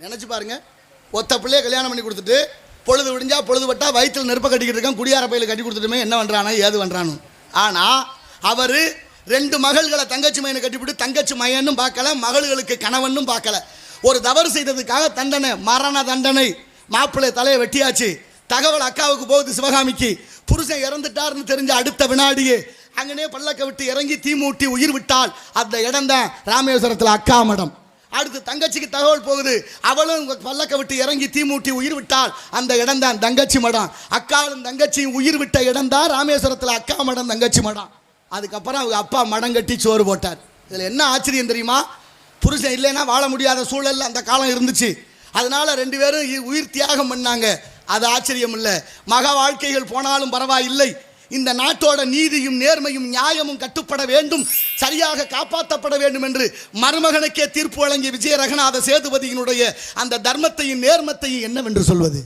நினச்சி பாருங்க, ஒத்த பிள்ளைய கல்யாணம் பண்ணி கொடுத்துட்டு பொழுது விடிஞ்சா பொழுது பட்டா வயிற்றில் நெருப்ப கட்டிக்கிட்டு இருக்கான், குடியார பையில கட்டி கொடுத்துட்டுமே என்ன பண்ணுறானோ ஏது பண்ணுறானு. ஆனால் அவர் 2 மகள்களை தங்கச்சி மையனை கட்டிவிட்டு தங்கச்சி மையன்னு பார்க்கல, மகள்களுக்கு கணவனும் பார்க்கல. ஒரு தவறு செய்ததுக்காக தண்டனை, மரண தண்டனை. மாப்பிள்ளை தலையை வெட்டியாச்சு. தகவல் அக்காவுக்கு போகுது சிவகாமிக்கு. புருஷன் இறந்துட்டார்னு தெரிஞ்ச அடுத்த வினாடியே அங்கனே பல்லக்க விட்டு இறங்கி தீ மூட்டி உயிர் விட்டால் அந்த இடம் தான் ராமேஸ்வரத்தில் அக்கா மடம். அடுத்து தங்கச்சிக்கு தகவல் போகுது, அவளும் பல்லக்க விட்டு இறங்கி தீ மூட்டி உயிர் விட்டால் அந்த இடம் தான் தங்கச்சி மடம். அக்காவும் தங்கச்சியும் உயிர் விட்ட இடம் தான் ராமேஸ்வரத்தில் அக்கா மடம், தங்கச்சி மடம். அதுக்கப்புறம் அவங்க அப்பா மடம் கட்டி சோறு போட்டார். இதில் என்ன ஆச்சரியம் தெரியுமா? புருஷன் இல்லைன்னா வாழ முடியாத சூழல் அந்த காலம் இருந்துச்சு. அதனால 2 பேரும் உயிர் தியாகம் பண்ணாங்க. அது ஆச்சரியம் இல்லை. மக வாழ்க்கைகள் போனாலும் பரவாயில்லை, இந்த நாட்டோட நீதியும் நேர்மையும் நியாயமும் கட்டுப்பட வேண்டும், சரியாக காப்பாற்றப்பட வேண்டும் என்று மருமகனுக்கே தீர்ப்பு வழங்கிய விஜய ரங்கநாத சேதுபதியினுடைய அந்த தர்மத்தையும் நேர்மத்தையும் என்னவென்று சொல்வது?